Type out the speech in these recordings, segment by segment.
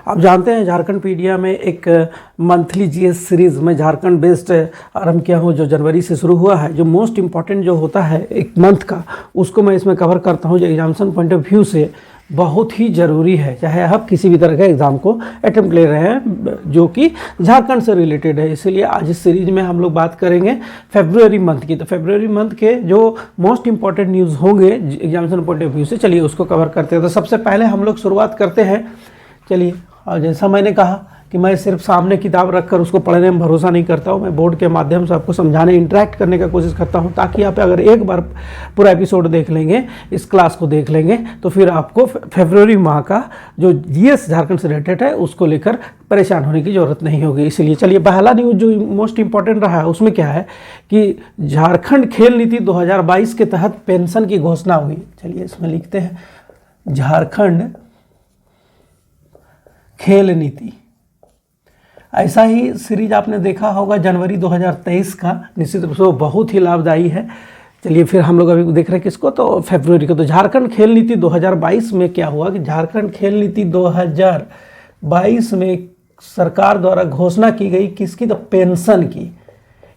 आप जानते हैं झारखंड पीडिया में एक मंथली जीएस सीरीज़ में झारखंड बेस्ड आरंभ किया हूँ, जो जनवरी से शुरू हुआ है। जो मोस्ट इम्पॉर्टेंट जो होता है एक मंथ का, उसको मैं इसमें कवर करता हूँ, जो एग्जामिनेशन पॉइंट ऑफ व्यू से बहुत ही ज़रूरी है। चाहे आप किसी भी तरह के एग्ज़ाम को अटेम्प्ट ले रहे हैं जो कि झारखंड से रिलेटेड है। इसीलिए आज इस सीरीज में हम लोग बात करेंगे फरवरी मंथ की। तो फरवरी मंथ के जो मोस्ट इंपॉर्टेंट न्यूज़ होंगे एग्जामिनेशन पॉइंट ऑफ व्यू से, चलिए उसको कवर करते हैं। तो सबसे पहले हम लोग शुरुआत करते हैं। चलिए, और जैसा मैंने कहा कि मैं सिर्फ सामने किताब रखकर उसको पढ़ने में भरोसा नहीं करता हूँ, मैं बोर्ड के माध्यम से आपको समझाने, इंटरेक्ट करने का कोशिश करता हूँ, ताकि आप अगर एक बार पूरा एपिसोड देख लेंगे, इस क्लास को देख लेंगे, तो फिर आपको फरवरी माह का जो जीएस झारखंड से रिलेटेड है उसको लेकर परेशान होने की ज़रूरत नहीं होगी। इसलिए चलिए, पहला न्यूज़ जो मोस्ट इंपॉर्टेंट रहा है उसमें क्या है कि झारखंड खेल नीति 2022 के तहत पेंशन की घोषणा हुई। चलिए इसमें लिखते हैं झारखंड खेल नीति। ऐसा ही सीरीज आपने देखा होगा जनवरी 2023 का, निश्चित रूप से वो बहुत ही लाभदायी है। चलिए फिर हम लोग अभी देख रहे हैं किसको, तो फरवरी को। तो झारखंड खेल नीति 2022 में क्या हुआ कि झारखंड खेल नीति 2022 में सरकार द्वारा घोषणा की गई किसकी, तो पेंशन की।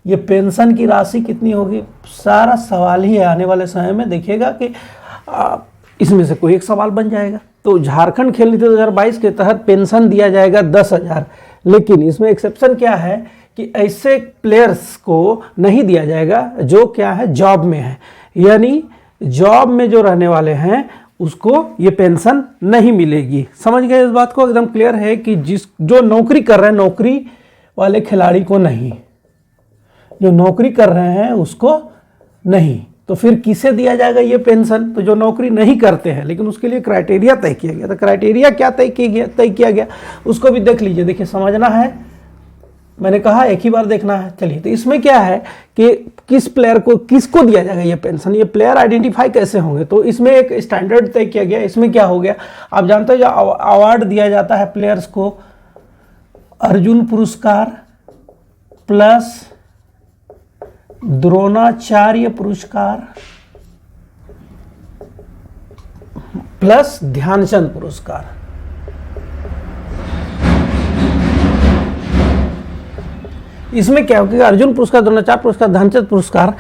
ये पेंशन की राशि कितनी होगी, सारा सवाल ही है। आने वाले समय में देखिएगा कि इसमें से कोई एक सवाल बन जाएगा। तो झारखंड खेल नीति 2022 के तहत पेंशन दिया जाएगा 10,000, लेकिन इसमें एक्सेप्शन क्या है कि ऐसे प्लेयर्स को नहीं दिया जाएगा जो क्या है, जॉब में है। यानी जॉब में जो रहने वाले हैं उसको ये पेंशन नहीं मिलेगी। समझ गए इस बात को? एकदम क्लियर है कि जो नौकरी कर रहे हैं, नौकरी वाले खिलाड़ी को नहीं, जो नौकरी कर रहे हैं उसको नहीं। तो फिर किसे दिया जाएगा ये पेंशन, तो जो नौकरी नहीं करते हैं, लेकिन उसके लिए क्राइटेरिया तय किया गया। तो क्राइटेरिया क्या तय किया गया उसको भी देख लीजिए। देखिए, समझना है, मैंने कहा एक ही बार देखना है। चलिए, तो इसमें क्या है कि किस प्लेयर को किसको दिया जाएगा ये पेंशन, ये प्लेयर आइडेंटिफाई कैसे होंगे। तो इसमें एक स्टैंडर्ड तय किया गया। इसमें क्या हो गया, आप जानते हैं जो अवार्ड दिया जाता है प्लेयर्स को, अर्जुन पुरस्कार प्लस द्रोणाचार्य पुरस्कार प्लस ध्यानचंद पुरस्कार। इसमें क्या होगा कि अर्जुन पुरस्कार, द्रोणाचार्य पुरस्कार, ध्यानचंद पुरस्कार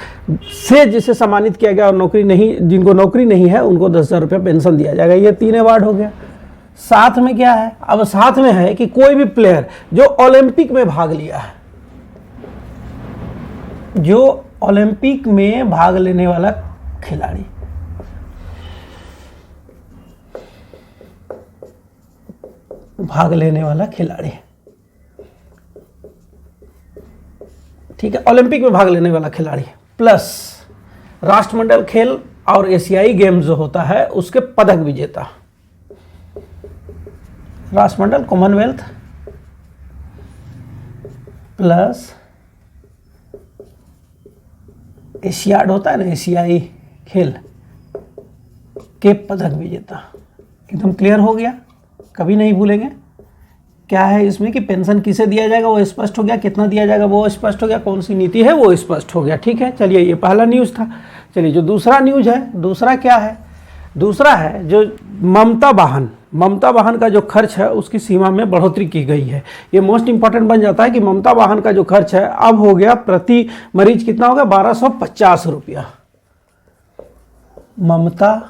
से जिसे सम्मानित किया गया और नौकरी नहीं, जिनको नौकरी नहीं है उनको 10,000 रुपये पेंशन दिया जाएगा। ये 3 अवार्ड हो गया। साथ में क्या है, अब साथ में है कि कोई भी प्लेयर जो ओलंपिक में भाग लिया है, जो ओलंपिक में भाग लेने वाला खिलाड़ी, ठीक है, ओलंपिक में भाग लेने वाला खिलाड़ी प्लस राष्ट्रमंडल खेल और एशियाई गेम्स जो होता है उसके पदक विजेता, राष्ट्रमंडल, कॉमनवेल्थ प्लस एशियाड होता है ना, एशियाई खेल के पदक विजेता। एकदम क्लियर हो गया, कभी नहीं भूलेंगे। क्या है इसमें कि पेंशन किसे दिया जाएगा वो स्पष्ट हो गया, कितना दिया जाएगा वो स्पष्ट हो गया, कौन सी नीति है वो स्पष्ट हो गया। ठीक है, चलिए ये पहला न्यूज़ था। चलिए जो दूसरा न्यूज़ है, दूसरा क्या है, दूसरा है जो ममता वाहन का जो खर्च है उसकी सीमा में बढ़ोतरी की गई है। ये मोस्ट इंपॉर्टेंट बन जाता है कि ममता वाहन का जो खर्च है अब हो गया प्रति मरीज कितना होगा, 1250 रुपया। ममता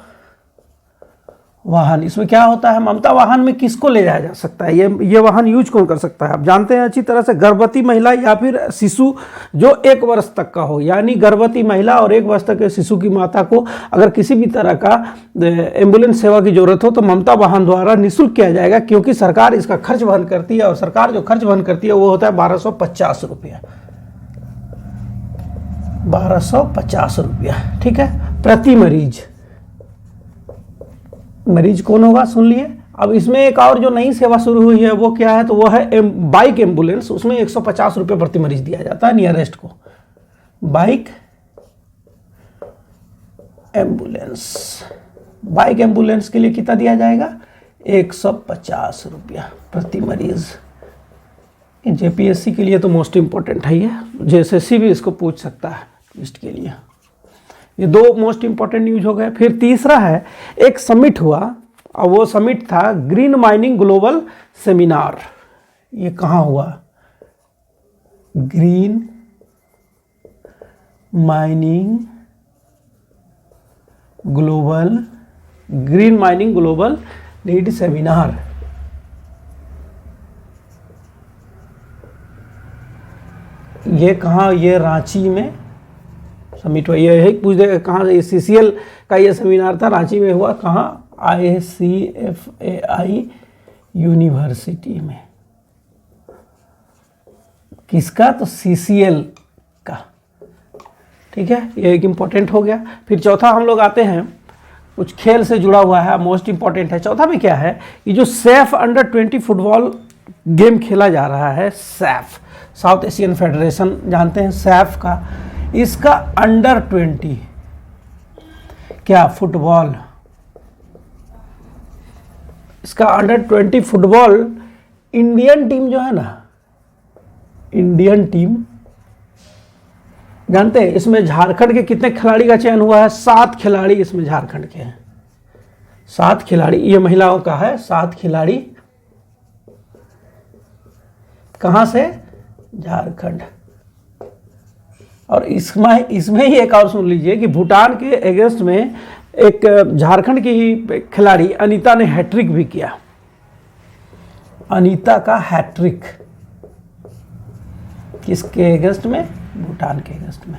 वाहन, इसमें क्या होता है, ममता वाहन में किसको ले जाया जा सकता है, ये वाहन यूज कौन कर सकता है, आप जानते हैं अच्छी तरह से, गर्भवती महिला या फिर शिशु जो 1 वर्ष तक का हो। यानी गर्भवती महिला और 1 वर्ष तक के शिशु की माता को अगर किसी भी तरह का एम्बुलेंस सेवा की जरूरत हो तो ममता वाहन द्वारा निःशुल्क किया जाएगा, क्योंकि सरकार इसका खर्च वहन करती है और सरकार जो खर्च वहन करती है वो होता है 1250 रुपया। 1250 रुपया, ठीक है, प्रति मरीज। मरीज कौन होगा सुन लिए। अब इसमें एक और जो नई सेवा शुरू हुई है वो क्या है, तो वो है बाइक एम्बुलेंस। उसमें 150 रुपये प्रति मरीज दिया जाता है नियरेस्ट को। बाइक एम्बुलेंस के लिए कितना दिया जाएगा, 150 रुपया प्रति मरीज। जेपीएससी के लिए तो मोस्ट इंपॉर्टेंट है ये, जेएसएससी भी इसको पूछ सकता है लिस्ट के लिए। ये 2 मोस्ट इंपॉर्टेंट न्यूज हो गए। फिर तीसरा है, एक समिट हुआ और वो समिट था ग्रीन माइनिंग ग्लोबल सेमिनार। ये कहाँ हुआ? Green mining global need seminar. ये कहाँ? ये रांची में समिट हुआ। ये है पूछ दे कहाँ? CCL का ये सेमिनार था, रांची में हुआ। कहाँ? ICFAI यूनिवर्सिटी में। किसका? तो CCL का। ठीक है, ये एक इम्पोर्टेंट हो गया। फिर चौथा हम लोग आते हैं, कुछ खेल से जुड़ा हुआ है, मोस्ट इम्पॉर्टेंट है। चौथा में क्या है? ये जो सैफ अंडर-20 फुटबॉल गेम खेला जा रहा है, सैफ साउथ एशियन फेडरेशन, जानते हैं सैफ का। इसका अंडर-20 क्या फुटबॉल, इसका अंडर-20 फुटबॉल इंडियन टीम जो है ना, इंडियन टीम, जानते हैं इसमें झारखंड के कितने खिलाड़ी का चयन हुआ है? 7 खिलाड़ी इसमें झारखंड के हैं। 7 खिलाड़ी, ये महिलाओं का है। 7 खिलाड़ी कहां से? झारखंड। और इसमें ही एक और सुन लीजिए कि भूटान के अगेंस्ट में एक झारखंड की ही खिलाड़ी अनीता ने हैट्रिक भी किया। अनीता का हैट्रिक किसके अगेंस्ट में? भूटान के अगेंस्ट में।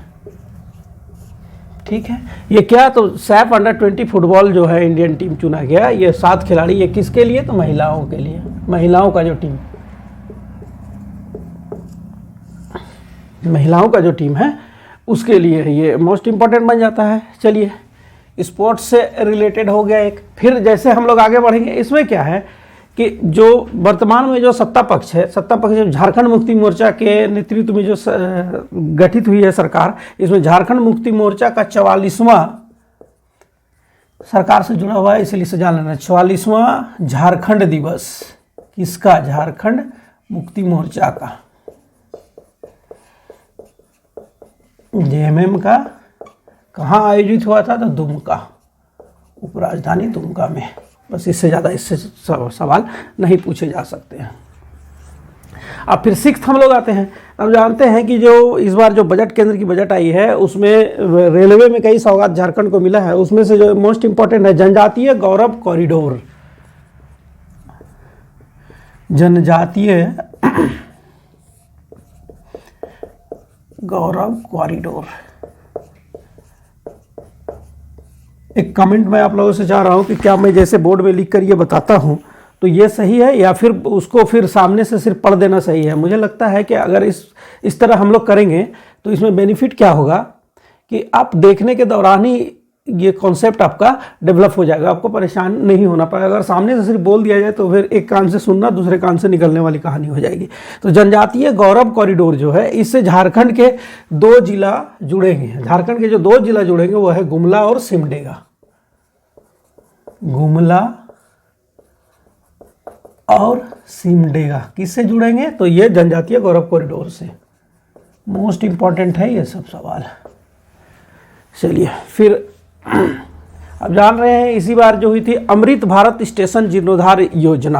ठीक है, ये क्या? तो सैफ अंडर-20 फुटबॉल जो है इंडियन टीम चुना गया। ये 7 खिलाड़ी, ये किसके लिए? तो महिलाओं के लिए। महिलाओं का जो टीम है उसके लिए ये मोस्ट इंपॉर्टेंट बन जाता है। चलिए, स्पोर्ट्स से रिलेटेड हो गया एक। फिर जैसे हम लोग आगे बढ़ेंगे, इसमें क्या है कि जो वर्तमान में जो सत्ता पक्ष है, झारखंड मुक्ति मोर्चा के नेतृत्व में जो गठित हुई है सरकार, इसमें झारखंड मुक्ति मोर्चा का 44वां सरकार से जुड़ा हुआ है, इसलिए इसे जान लेना। 44वां झारखंड दिवस किसका? झारखंड मुक्ति मोर्चा का। JMM का। कहाँ आयोजित हुआ था? तो दुमका, उपराजधानी दुमका में। बस इससे ज़्यादा इससे सवाल नहीं पूछे जा सकते हैं। अब फिर 6th हम लोग आते हैं। अब जानते हैं कि जो इस बार जो बजट, केंद्र की बजट आई है, उसमें रेलवे में कई सौगात झारखंड को मिला है। उसमें से जो मोस्ट इंपॉर्टेंट है जनजातीय गौरव कॉरिडोर। जनजातीय गौरव कॉरिडोर। एक कमेंट मैं आप लोगों से चाह रहा हूं कि क्या मैं जैसे बोर्ड में लिख कर ये बताता हूं तो ये सही है, या फिर उसको फिर सामने से सिर्फ पढ़ देना सही है? मुझे लगता है कि अगर इस तरह हम लोग करेंगे तो इसमें बेनिफिट क्या होगा कि आप देखने के दौरान ही ये कॉन्सेप्ट आपका डेवलप हो जाएगा, आपको परेशान नहीं होना पड़ेगा। अगर सामने से सिर्फ बोल दिया जाए तो फिर एक कान से सुनना, दूसरे कान से निकलने वाली कहानी हो जाएगी। तो जनजातीय गौरव कॉरिडोर जो है, इससे झारखंड के 2 जिला जुड़ेंगे। झारखंड के जो 2 जिला जुड़ेंगे वो है गुमला और सिमडेगा। गुमला और सिमडेगा किससे जुड़ेंगे? तो ये जनजातीय गौरव कॉरिडोर से। मोस्ट इंपॉर्टेंट है ये सब सवाल। चलिए, फिर अब जान रहे हैं इसी बार जो हुई थी अमृत भारत स्टेशन जीर्णोद्धार योजना।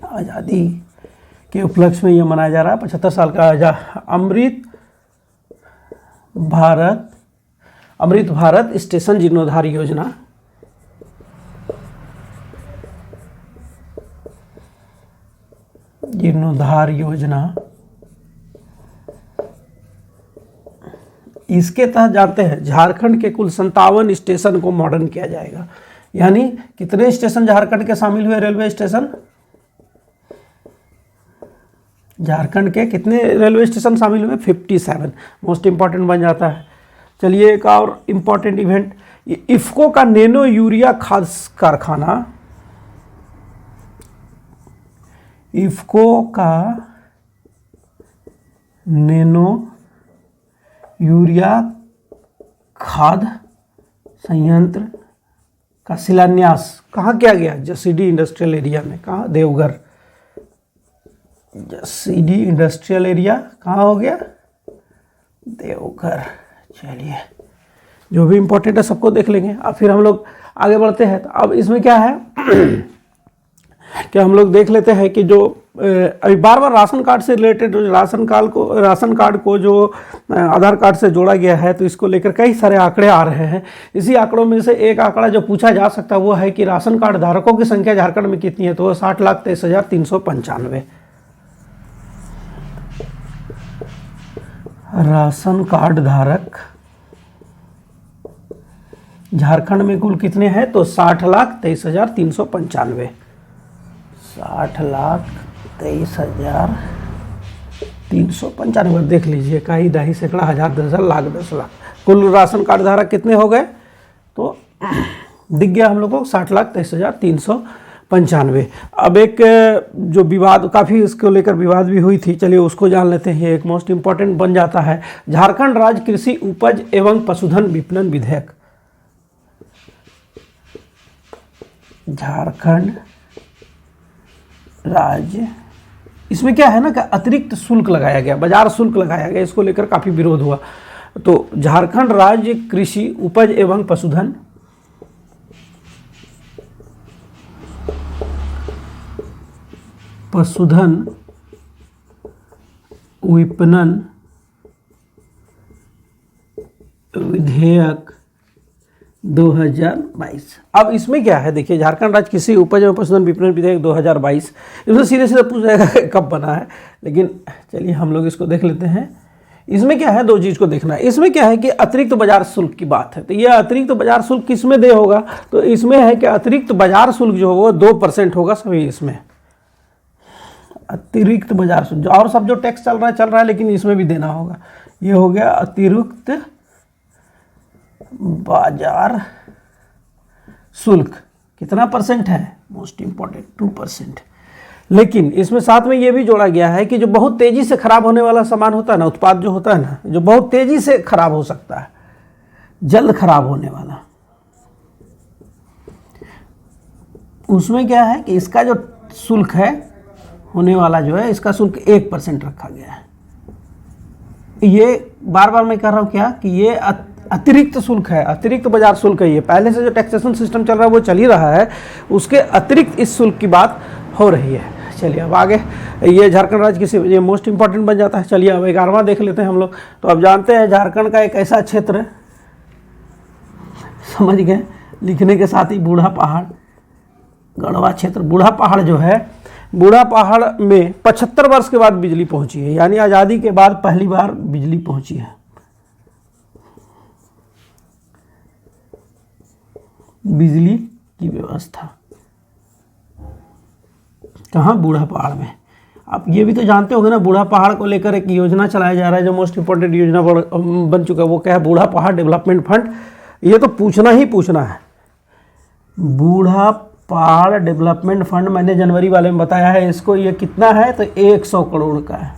आज़ादी के उपलक्ष्य में यह मनाया जा रहा है 75 साल का अमृत भारत स्टेशन जीर्णोद्धार योजना। इसके तहत जानते हैं झारखंड के कुल 57 स्टेशन को मॉडर्न किया जाएगा। यानी कितने स्टेशन झारखंड के शामिल हुए? रेलवे स्टेशन झारखंड के कितने रेलवे स्टेशन शामिल हुए? 57। मोस्ट इंपॉर्टेंट बन जाता है। चलिए, एक और इंपॉर्टेंट इवेंट, इफ्को का नैनो यूरिया खाद कारखाना। इफ्को का नैनो यूरिया खाद संयंत्र का शिलान्यास कहाँ किया गया? जसीडी इंडस्ट्रियल एरिया में। कहाँ? देवघर। जसीडी इंडस्ट्रियल एरिया कहाँ हो गया? देवघर। चलिए, जो भी इम्पोर्टेंट है सबको देख लेंगे। अब फिर हम लोग आगे बढ़ते हैं। तो अब इसमें क्या है कि हम लोग देख लेते हैं कि जो अभी बार बार राशन कार्ड से रिलेटेड राशन कार्ड को जो आधार कार्ड से जोड़ा गया है, तो इसको लेकर कई सारे आंकड़े आ रहे हैं। इसी आंकड़ों में से एक आंकड़ा जो पूछा जा सकता है वो है कि राशन कार्ड धारकों की संख्या झारखंड में कितनी है, तो वो 60,23,395। राशन कार्ड धारक झारखंड में कुल कितने हैं, तो 60,23,395। 60,23,395 देख लीजिए, कई दही सैकड़ा हजार 10,000 लाख 10 लाख कुल राशन कार्ड धारक कितने हो गए, तो दिख गया हम लोग को 60,23,395। अब एक जो विवाद, काफ़ी इसको लेकर विवाद भी हुई थी, चलिए उसको जान लेते हैं। एक मोस्ट इंपॉर्टेंट बन जाता है झारखंड राज्य कृषि उपज एवं पशुधन विपणन विधेयक। झारखंड राज्य, इसमें क्या है ना कि अतिरिक्त शुल्क लगाया गया, बाजार शुल्क लगाया गया, इसको लेकर काफ़ी विरोध हुआ। तो झारखंड राज्य कृषि उपज एवं पशुधन विपणन विधेयक 2022। अब इसमें क्या है, देखिए झारखंड राज्य कृषि उपज एवं पशुधन विपणन विधेयक 2022, इसमें सीधे सीधे पूछ जाएगा कब बना है, लेकिन चलिए हम लोग इसको देख लेते हैं। इसमें क्या है, दो चीज़ को देखना है। इसमें क्या है कि अतिरिक्त बाजार शुल्क की बात है, तो यह अतिरिक्त बाजार शुल्क किसमें दे होगा, तो इसमें है कि अतिरिक्त बाजार शुल्क जो होगा 2% होगा सभी इसमें, अतिरिक्त बाजार शुल्क। और सब जो टैक्स चल रहा है लेकिन इसमें भी देना होगा। ये हो गया अतिरिक्त बाजार शुल्क, कितना परसेंट है, मोस्ट इंपॉर्टेंट 2%। लेकिन इसमें साथ में ये भी जोड़ा गया है कि जो बहुत तेजी से खराब होने वाला सामान होता है ना, उत्पाद जो होता है ना, जो बहुत तेजी से खराब हो सकता है, जल्द खराब होने वाला, उसमें क्या है कि इसका जो शुल्क है होने वाला जो है, इसका शुल्क 1% रखा गया है। ये बार बार मैं कह रहा हूँ क्या कि ये अतिरिक्त शुल्क है, अतिरिक्त बाजार शुल्क है। ये पहले से जो टैक्सेशन सिस्टम चल रहा है वो चल ही रहा है, उसके अतिरिक्त इस शुल्क की बात हो रही है। चलिए अब आगे, ये झारखंड राज्य किसी, ये मोस्ट इंपॉर्टेंट बन जाता है। चलिए अब 11वां देख लेते हैं हम लोग। तो अब जानते हैं झारखंड का एक ऐसा क्षेत्र, समझ गए, लिखने के साथ ही बूढ़ा पहाड़, गढ़वा क्षेत्र। बूढ़ा पहाड़ जो है, बूढ़ा पहाड़ में 75 वर्ष के बाद बिजली पहुंची है, यानी आज़ादी के बाद पहली बार बिजली पहुंची है। बिजली की व्यवस्था कहाँ, बूढ़ा पहाड़ में। आप ये भी तो जानते होंगे ना, बूढ़ा पहाड़ को लेकर एक योजना चलाया जा रहा है जो मोस्ट इंपॉर्टेंट योजना बन चुका है, वो क्या है, बूढ़ा पहाड़ डेवलपमेंट फंड। ये तो पूछना ही पूछना है। बूढ़ा पहाड़ डेवलपमेंट फंड मैंने जनवरी वाले में बताया है इसको, ये कितना है, तो 100 करोड़ का है।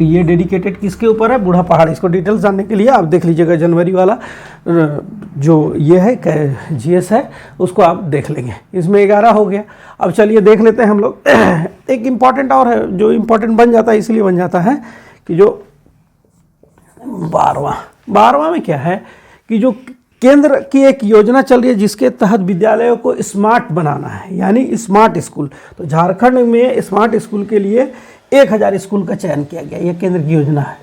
ये डेडिकेटेड किसके ऊपर है, बूढ़ा पहाड़। इसको डिटेल्स जानने के लिए आप देख लीजिएगा, जनवरी वाला जो ये है GS है, उसको आप देख लेंगे। इसमें 11 हो गया। अब चलिए देख लेते हैं हम लोग। एक इम्पॉर्टेंट और है जो इम्पॉर्टेंट बन जाता है, इसलिए बन जाता है कि जो 12वां में क्या है कि जो केंद्र की एक योजना चल रही है जिसके तहत विद्यालयों को स्मार्ट बनाना है, यानी स्मार्ट स्कूल। तो झारखंड में स्मार्ट स्कूल के लिए 1000 स्कूल का चयन किया गया। यह केंद्र की योजना है।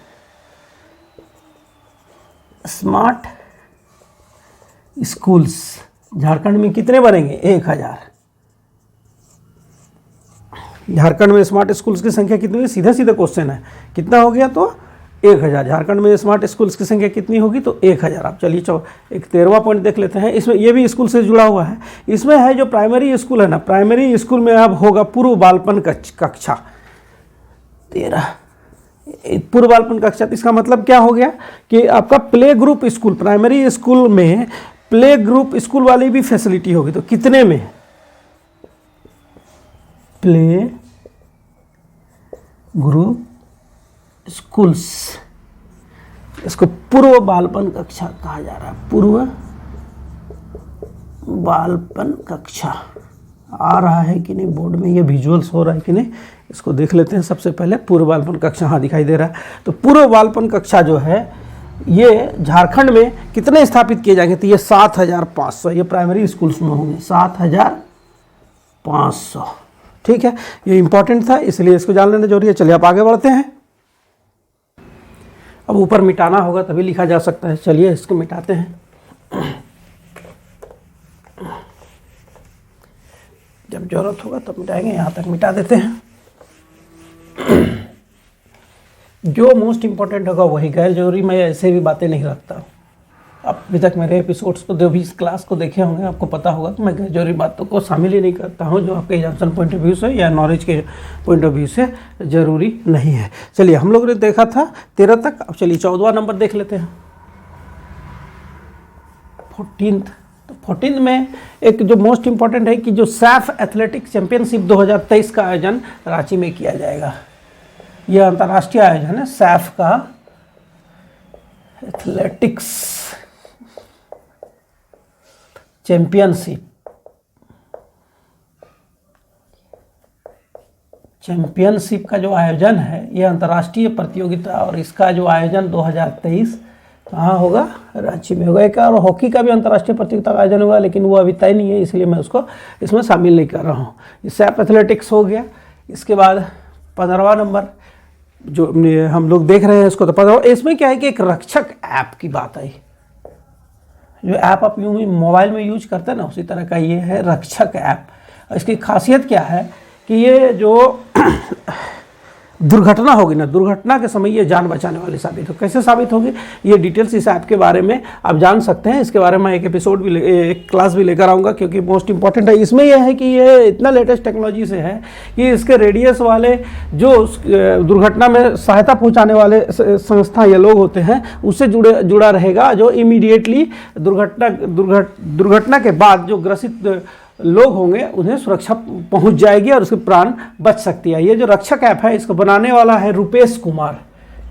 स्मार्ट स्कूल्स झारखंड में कितने बनेंगे, 1000। झारखंड में स्मार्ट स्कूल्स की संख्या कितनी है, सीधा सीधा क्वेश्चन है, कितना हो गया, तो 1000। झारखंड में स्मार्ट स्कूल्स की संख्या कितनी होगी, तो 1000। आप चलिए एक 13वां पॉइंट देख लेते हैं। इसमें ये भी स्कूल से जुड़ा हुआ है। इसमें है जो प्राइमरी स्कूल है ना, प्राइमरी स्कूल में अब होगा पूर्व बालपन कक्षा 13, पूर्व बालपन कक्षा। इसका मतलब क्या हो गया कि आपका play group school, primary school में प्ले ग्रुप स्कूल वाली भी फैसिलिटी होगी। तो कितने में, प्ले ग्रुप स्कूल्स, इसको पूर्व बालपन कक्षा कहा जा रहा है। पूर्व बालपन कक्षा आ रहा है कि नहीं बोर्ड में, ये विजुअल्स हो रहा है कि नहीं, इसको देख लेते हैं। सबसे पहले पूर्व बालपन कक्षा, हाँ दिखाई दे रहा है। तो पूर्व बालपन कक्षा जो है ये झारखंड में कितने स्थापित किए जाएंगे? तो ये 7,500, ये प्राइमरी स्कूल्स में होंगे 7,500। ठीक है, ये इंपॉर्टेंट था इसलिए इसको जान लेना जरूरी है। चलिए आप आगे बढ़ते हैं। अब ऊपर मिटाना होगा तभी लिखा जा सकता है। चलिए इसको मिटाते हैं। जब जरूरत होगा तब मिटाएंगे, यहाँ तक मिटा देते हैं। जो मोस्ट इंपॉर्टेंट होगा वही, गैर जरूरी मैं ऐसे भी बातें नहीं रखता हूँ। अब अभी तक मेरे एपिसोड्स को जो भी इस क्लास को देखे होंगे आपको पता होगा कि मैं गैर जरूरी बातों को शामिल ही नहीं करता हूँ जो आपके एग्जाम्पल पॉइंट ऑफ व्यू से या नॉलेज के पॉइंट ऑफ व्यू से ज़रूरी नहीं है। चलिए हम लोग ने देखा था 13 तक, अब चलिए 14वां नंबर देख लेते हैं। 14th, तो 14th में एक जो मोस्ट इंपॉर्टेंट है कि जो सैफ एथलेटिक चैंपियनशिप 2023 का आयोजन रांची में किया जाएगा। यह अंतर्राष्ट्रीय आयोजन है सैफ का एथलेटिक्स चैंपियनशिप का जो आयोजन है यह अंतर्राष्ट्रीय प्रतियोगिता, और इसका जो आयोजन 2023 कहाँ होगा? रांची में होगा। एक और हॉकी का भी अंतर्राष्ट्रीय प्रतियोगिता का आयोजन होगा, लेकिन वो अभी तय नहीं है इसलिए मैं उसको इसमें शामिल नहीं कर रहा हूँ। सैफ एथलेटिक्स हो गया। इसके बाद 15वां नंबर जो हम लोग देख रहे हैं इसको, तो 15वां इसमें क्या है कि एक रक्षक ऐप की बात आई। जो ऐप आप यूँ मोबाइल में यूज करते हैं ना, उसी तरह का ये है रक्षक ऐप। इसकी खासियत क्या है कि ये जो दुर्घटना होगी ना, दुर्घटना के समय ये जान बचाने वाली साबित हो। कैसे साबित होगी ये डिटेल्स इस ऐप के बारे में आप जान सकते हैं। इसके बारे में एक एपिसोड भी एक क्लास भी लेकर आऊँगा क्योंकि मोस्ट इंपॉर्टेंट है। इसमें यह है कि ये इतना लेटेस्ट टेक्नोलॉजी से है कि इसके रेडियस वाले जो दुर्घटना में सहायता पहुँचाने वाले संस्था या लोग होते हैं उससे जुड़ा रहेगा, जो इमीडिएटली दुर्घटना के बाद जो ग्रसित लोग होंगे उन्हें सुरक्षा पहुंच जाएगी और उसके प्राण बच सकती है। ये जो रक्षक ऐप है इसको बनाने वाला है रुपेश कुमार।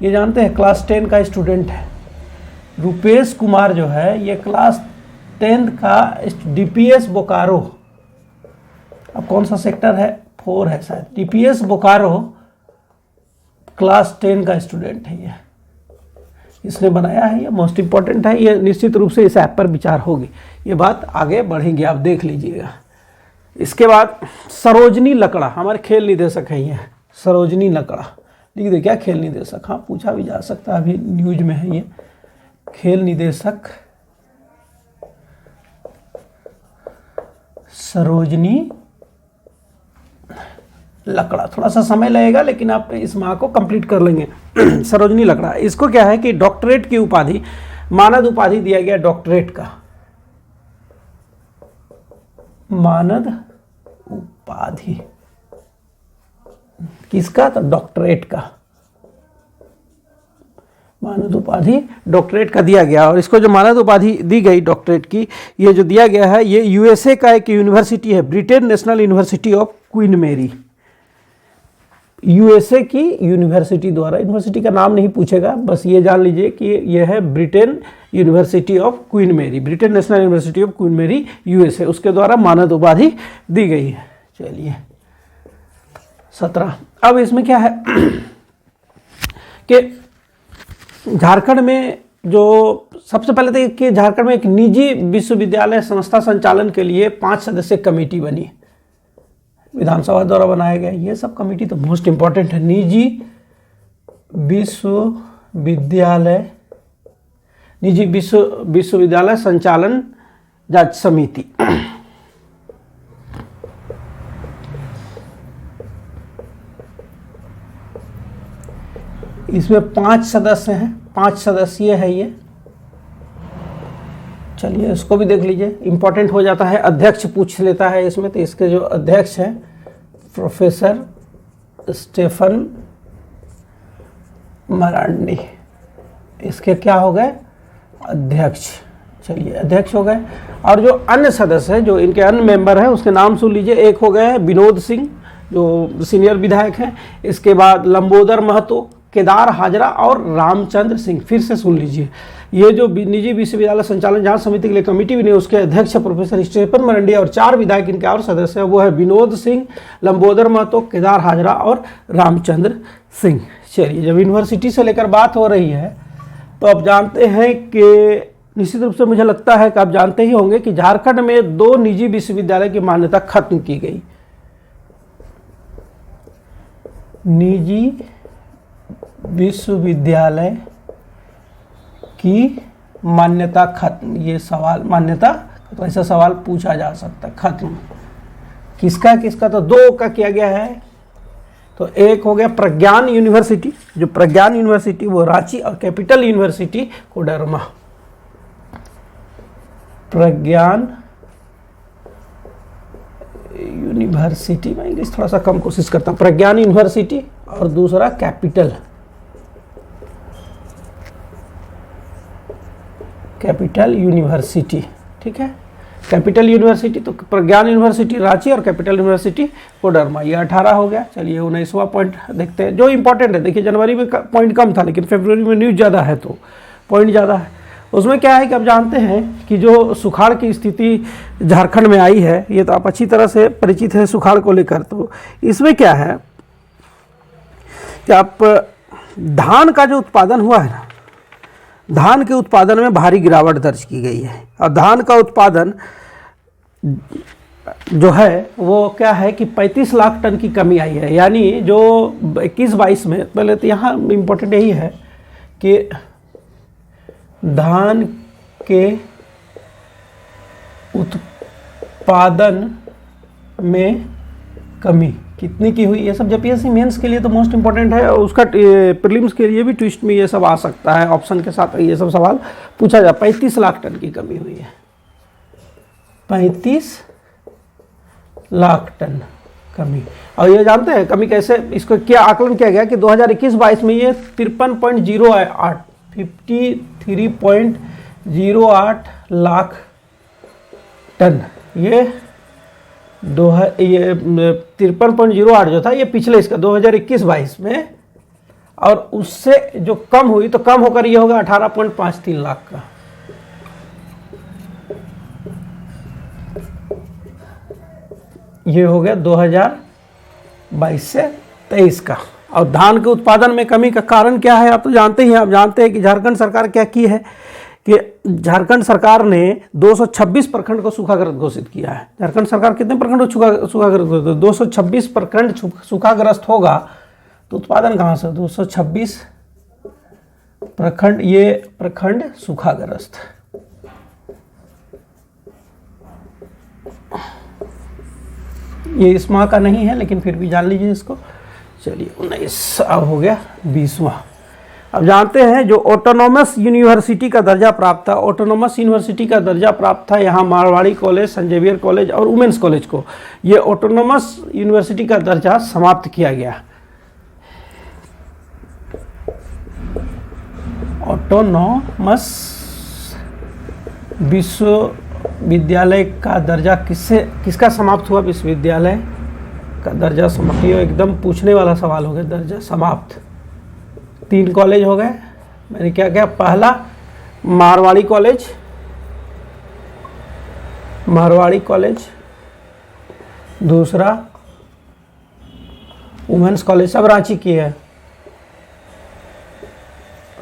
ये जानते हैं क्लास 10 का स्टूडेंट है रुपेश कुमार जो है, ये क्लास 10 का डीपीएस बोकारो, अब कौन सा सेक्टर है? 4 है शायद। डीपीएस बोकारो क्लास 10 का स्टूडेंट है। ये इसने बनाया है, ये मोस्ट इंपॉर्टेंट है। ये निश्चित रूप से इस ऐप पर विचार होगी, ये बात आगे बढ़ेगी, आप देख लीजिएगा। इसके बाद सरोजनी लकड़ा हमारे खेल निदेशक है। ये सरोजनी लकड़ा लिख दे क्या? खेल निदेशक, हाँ पूछा भी जा सकता है, अभी न्यूज में है। ये खेल निदेशक सरोजनी लकड़ा, थोड़ा सा समय लगेगा लेकिन आप इस माह को कंप्लीट कर लेंगे। सरोजनी लकड़ा, इसको क्या है कि डॉक्टरेट की उपाधि, मानद उपाधि दिया गया डॉक्टरेट का, मानद उपाधि किसका? तो डॉक्टरेट का मानद उपाधि डॉक्टरेट का दिया गया। और इसको जो मानद उपाधि दी गई डॉक्टरेट की, ये जो दिया गया है ये यूएसए का एक यूनिवर्सिटी है, Britain national university of queen मेरी, यूएसए की यूनिवर्सिटी द्वारा। यूनिवर्सिटी का नाम नहीं पूछेगा, बस ये जान लीजिए कि यह है ब्रिटेन यूनिवर्सिटी ऑफ क्वीन मेरी, Britain national university of queen मेरी यूएसए, उसके द्वारा मानद उपाधि दी गई है। चलिए 17। अब इसमें क्या है कि झारखंड में जो सबसे पहले तो कि झारखंड में एक निजी विश्वविद्यालय संस्था संचालन के लिए 5 सदस्यीय कमेटी बनी, विधानसभा द्वारा बनाया गया। ये सब कमेटी तो मोस्ट इंपॉर्टेंट है। निजी विश्वविद्यालय संचालन जांच समिति। इसमें 5 सदस्य हैं, 5 सदस्यीय है ये। चलिए इसको भी देख लीजिए, इंपॉर्टेंट हो जाता है। अध्यक्ष पूछ लेता है इसमें, तो इसके जो अध्यक्ष हैं प्रोफेसर स्टेफन मरांडी, इसके क्या हो गए? अध्यक्ष। चलिए अध्यक्ष हो गए। और जो अन्य सदस्य हैं, जो इनके अन्य मेंबर हैं, उसके नाम सुन लीजिए। एक हो गए विनोद सिंह जो सीनियर विधायक हैं, इसके बाद लंबोदर महतो, केदार हाजरा और रामचंद्र सिंह। फिर से सुन लीजिए, ये जो निजी विश्वविद्यालय संचालन जांच समिति के लिए कमेटी बनी, उसके अध्यक्ष प्रोफेसर स्टेफन मरांडी और 4 विधायक इनके और सदस्य हैं, वो है विनोद सिंह, लंबोदर महतो, केदार हाजरा और रामचंद्र सिंह। चलिए जब यूनिवर्सिटी से लेकर बात हो रही है तो आप जानते हैं कि निश्चित रूप से मुझे लगता है कि आप जानते ही होंगे कि झारखंड में 2 निजी विश्वविद्यालय की मान्यता खत्म की गई। निजी विश्वविद्यालय की मान्यता खत्म, ये सवाल मान्यता, तो ऐसा सवाल पूछा जा सकता है। खत्म किसका किसका, तो 2 का किया गया है। तो एक हो गया प्रज्ञान यूनिवर्सिटी, जो प्रज्ञान यूनिवर्सिटी वो रांची, और कैपिटल यूनिवर्सिटी कोडरमा। प्रज्ञान यूनिवर्सिटी, मैं इंग्लिश थोड़ा सा कम कोशिश करता हूँ, प्रज्ञान यूनिवर्सिटी, और दूसरा कैपिटल यूनिवर्सिटी। ठीक है, कैपिटल यूनिवर्सिटी, तो प्रज्ञान यूनिवर्सिटी रांची और कैपिटल यूनिवर्सिटी कोडरमा। ये 18 हो गया। चलिए 19वां पॉइंट देखते हैं जो इंपॉर्टेंट है। देखिए जनवरी में पॉइंट कम था, लेकिन फरवरी में न्यूज़ ज़्यादा है तो पॉइंट ज़्यादा है। उसमें क्या है कि आप जानते हैं कि जो सुखाड़ की स्थिति झारखंड में आई है, ये तो आप अच्छी तरह से परिचित है सुखाड़ को लेकर। तो इसमें क्या है कि आप धान का जो उत्पादन हुआ है ना, धान के उत्पादन में भारी गिरावट दर्ज की गई है। और धान का उत्पादन जो है वो क्या है कि 35 लाख टन की कमी आई है। यानी जो 21-22 में, पहले तो यहाँ इम्पोर्टेंट यही है कि धान के उत्पादन में कमी कितनी की हुई, ये सब जेपीएससी मेंस के लिए तो मोस्ट इंपॉर्टेंट है, और उसका प्रीलिम्स के लिए भी ट्विस्ट में ये सब आ सकता है, ऑप्शन के साथ ये सब सवाल पूछा जाए। 35 लाख टन की कमी हुई है, 35 लाख टन कमी। और ये जानते हैं कमी कैसे, इसको क्या आकलन किया गया कि 2021-22 में ये 53.08 लाख टन, ये 53.08 जो था ये पिछले इसका 2021-22 में, और उससे जो कम हुई तो कम होकर ये होगा 18.53 लाख का। ये हो गया 2022 से 23 का। और धान के उत्पादन में कमी का कारण क्या है आप तो जानते ही हैं। आप जानते हैं कि झारखंड सरकार क्या की है कि झारखंड सरकार ने 226 प्रखंड को सूखाग्रस्त घोषित किया है। झारखंड सरकार कितने प्रखंड को सूखाग्रस्त, 226 प्रखंड सूखाग्रस्त होगा तो उत्पादन कहाँ से, 226 प्रखंड, ये प्रखंड सूखाग्रस्त। ये इस माह का नहीं है लेकिन फिर भी जान लीजिए इसको। चलिए 19 अब हो गया 20वां। अब जानते हैं जो ऑटोनोमस यूनिवर्सिटी का दर्जा प्राप्त था, ऑटोनोमस यूनिवर्सिटी का दर्जा प्राप्त था यहाँ Marwari college, saint Xavier college और वुमेन्स कॉलेज को। ये ऑटोनोमस यूनिवर्सिटी का दर्जा समाप्त किया गया। ऑटोनोमस विश्वविद्यालय का दर्जा किसका समाप्त हुआ, विश्वविद्यालय का दर्जा समाप्त। ये एकदम पूछने वाला सवाल हो गया, दर्जा समाप्त। 3 कॉलेज हो गए, मैंने क्या क्या, पहला मारवाड़ी कॉलेज, दूसरा वुमेन्स कॉलेज, सब रांची की है,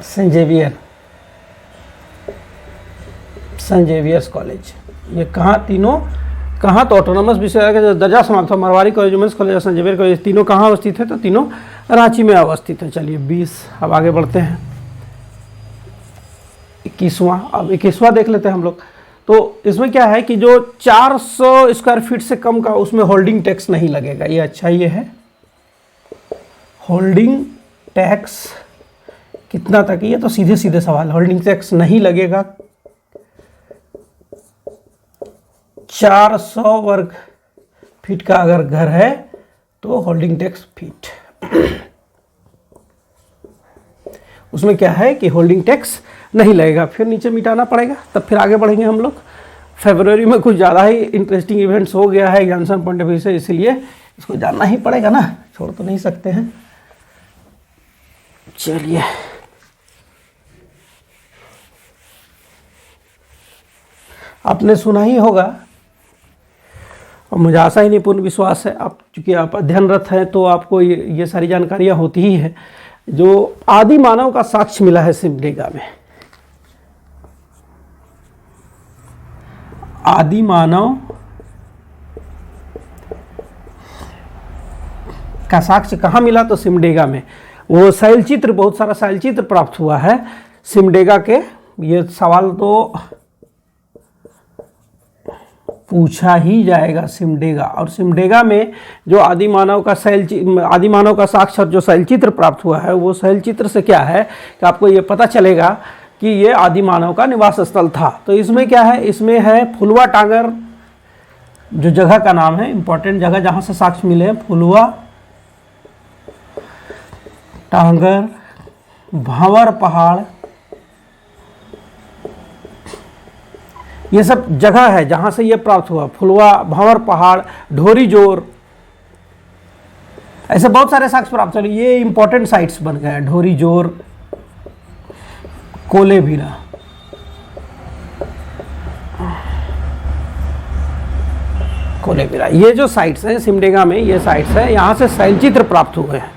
सेंट जेवियर्स कॉलेज। ये कहाँ, तीनों कहाँ, तो ऑटोनोमस विश्वविद्यालय का दर्जा समाप्त था, मारवाड़ी कॉलेज, वुमेन्स कॉलेज और सेंट जेवियर कॉलेज, तीनों कहाँ अवस्थित है, तो तीनों रांची में अवस्थित है। चलिए 20, अब आगे बढ़ते हैं 21वां। अब 21वां देख लेते हैं हम लोग। तो इसमें क्या है कि जो 400 स्क्वायर फीट से कम का, उसमें होल्डिंग टैक्स नहीं लगेगा। ये अच्छा ये है, होल्डिंग टैक्स कितना तक, ये तो सीधे सीधे सवाल, होल्डिंग टैक्स नहीं लगेगा। 400 वर्ग फीट का अगर घर है तो होल्डिंग टैक्स फीट, उसमें क्या है कि होल्डिंग टैक्स नहीं लगेगा। फिर नीचे मिटाना पड़ेगा, तब फिर आगे बढ़ेंगे हम लोग। फरवरी में कुछ ज़्यादा ही इंटरेस्टिंग इवेंट्स हो गया है एग्जामिनेशन पॉइंट ऑफ व्यू से, इसलिए इसको जानना ही पड़ेगा ना, छोड़ तो नहीं सकते हैं। चलिए आपने सुना ही होगा, और मुझे आशा ही नहीं पूर्ण विश्वास है, आप चूँकि आप अध्ययनरत हैं तो आपको ये सारी जानकारियाँ होती ही है। जो आदि मानव का साक्ष्य मिला है सिमडेगा में, आदि मानव का साक्ष्य कहाँ मिला? तो सिमडेगा में। वो शैलचित्र, बहुत सारा शैलचित्र प्राप्त हुआ है सिमडेगा के। ये सवाल तो पूछा ही जाएगा सिमडेगा। और सिमडेगा में जो आदि मानव का साक्ष्य जो शैलचित्र प्राप्त हुआ है, वो शैलचित्र से क्या है कि आपको ये पता चलेगा कि ये आदि मानव का निवास स्थल था। तो इसमें क्या है? इसमें है फुलवा टांगर, जो जगह का नाम है, इंपॉर्टेंट जगह जहाँ से साक्ष्य मिले हैं, फुलवा टांगर, भांवर पहाड़, ये सब जगह है जहां से ये प्राप्त हुआ। फुलवा, भांवर पहाड़, ढोरी जोर, ऐसे बहुत सारे साक्ष्य प्राप्त हुए। ये इंपॉर्टेंट साइट्स बन गए हैं। ढोरी जोर, कोलेबिरा, कोलेबिरा, ये जो साइट्स हैं सिमडेगा में, ये साइट्स है, यहां से शैलचित्र प्राप्त हुए हैं।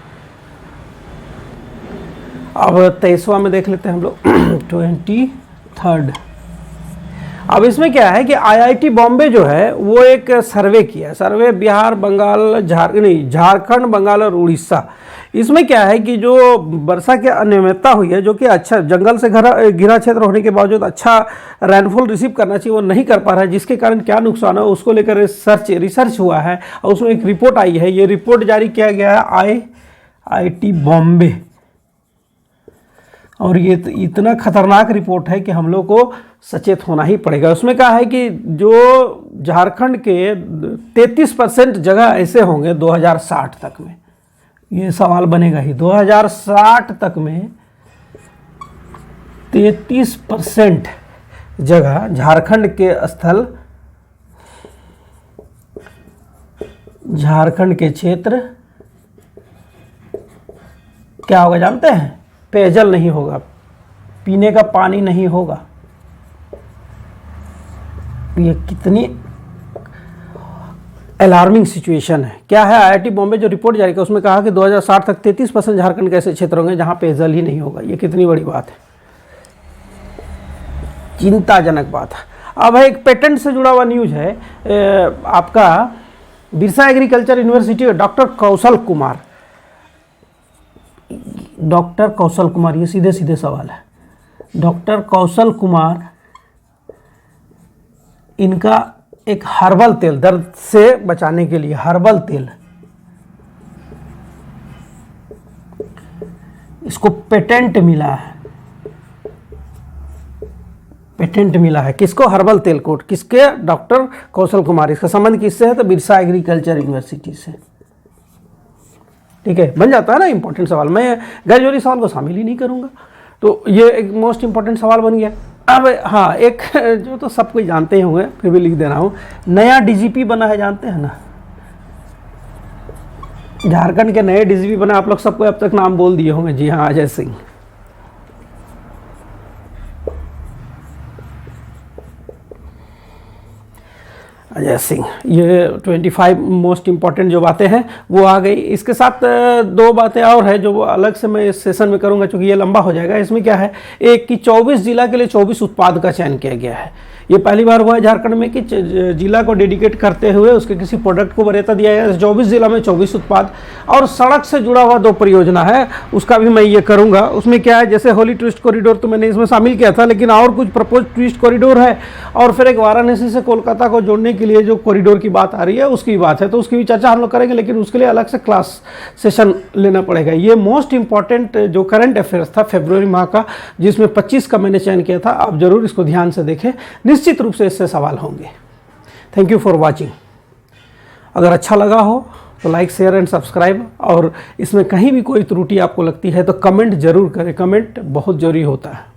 अब 23वां में देख लेते हैं हम लोग 23rd। अब इसमें क्या है कि आईआईटी बॉम्बे जो है वो एक सर्वे किया है। सर्वे बिहार, बंगाल, झारखंड, बंगाल और उड़ीसा। इसमें क्या है कि जो वर्षा की अनियमितता हुई है, जो कि अच्छा जंगल से घिरा क्षेत्र होने के बावजूद अच्छा रेनफॉल रिसीव करना चाहिए, वो नहीं कर पा रहा है, जिसके कारण क्या नुकसान है उसको लेकर रिसर्च हुआ है और उसमें एक रिपोर्ट आई है। ये रिपोर्ट जारी किया गया है आईआईटी बॉम्बे। और ये इतना खतरनाक रिपोर्ट है कि हम लोग को सचेत होना ही पड़ेगा। उसमें कहा है कि जो झारखंड के 33% जगह ऐसे होंगे 2060 तक में, ये सवाल बनेगा ही, 2060 तक में 33% जगह झारखंड के स्थल, झारखंड के क्षेत्र क्या होगा जानते हैं? पेयजल नहीं होगा, पीने का पानी नहीं होगा। ये कितनी अलार्मिंग सिचुएशन है। क्या है? आईआईटी बॉम्बे जो रिपोर्ट जारी किया उसमें कहा कि 2060 तक 33% झारखंड के ऐसे क्षेत्र होंगे जहां पेयजल ही नहीं होगा। ये कितनी बड़ी बात है, चिंताजनक बात है। अब एक पेटेंट से जुड़ा हुआ न्यूज है। आपका बिरसा एग्रीकल्चर यूनिवर्सिटी में डॉक्टर कौशल कुमार, ये सीधे सीधे सवाल है। डॉक्टर कौशल कुमार, इनका एक हर्बल तेल, दर्द से बचाने के लिए हर्बल तेल, इसको पेटेंट मिला है। पेटेंट मिला है किसको? हर्बल तेल को। किसके? डॉक्टर कौशल कुमार। इसका संबंध किससे है? तो बिरसा एग्रीकल्चर यूनिवर्सिटी से। ठीक है, बन जाता है ना इंपॉर्टेंट सवाल। मैं गैर सवाल को शामिल ही नहीं करूंगा, तो ये एक मोस्ट इंपॉर्टेंट सवाल बन गया। अब हाँ, एक जो तो सब कोई जानते ही होंगे, फिर भी लिख दे रहा हूँ। नया डीजीपी बना है, जानते हैं ना? झारखंड के नए डीजीपी बना, आप लोग सबको अब तक नाम बोल दिए होंगे। जी हाँ, अजय सिंह। अजय सिंह। ये 25 मोस्ट इंपॉर्टेंट जो बातें हैं वो आ गई। इसके साथ दो बातें और है जो अलग से मैं इस सेशन में करूंगा, क्योंकि ये लंबा हो जाएगा। इसमें क्या है, एक कि 24 जिला के लिए 24 उत्पाद का चयन किया गया है। ये पहली बार हुआ है झारखंड में कि जिला को डेडिकेट करते हुए उसके किसी प्रोडक्ट को वरीयता दिया गया। 24 जिला में 24 उत्पाद। और सड़क से जुड़ा हुआ 2 परियोजना है, उसका भी मैं ये करूँगा। उसमें क्या है, जैसे होली ट्विस्ट कॉरिडोर तो मैंने इसमें शामिल किया था, लेकिन और कुछ प्रपोज ट्विस्ट कॉरिडोर है। और फिर एक वाराणसी से कोलकाता को जोड़ने के लिए जो कॉरिडोर की बात आ रही है उसकी बात है, तो उसकी भी चर्चा हम लोग करेंगे, लेकिन उसके लिए अलग से क्लास सेशन लेना पड़ेगा। ये मोस्ट इंपॉर्टेंट जो करंट अफेयर्स था फरवरी माह का, जिसमें 25 का मैंने चयन किया था। आप जरूर इसको ध्यान से देखें, निश्चित रूप से इससे सवाल होंगे। Thank you for watching. अगर अच्छा लगा हो तो लाइक, शेयर एंड सब्सक्राइब। और इसमें कहीं भी कोई त्रुटि आपको लगती है तो कमेंट जरूर करें, कमेंट बहुत जरूरी होता है।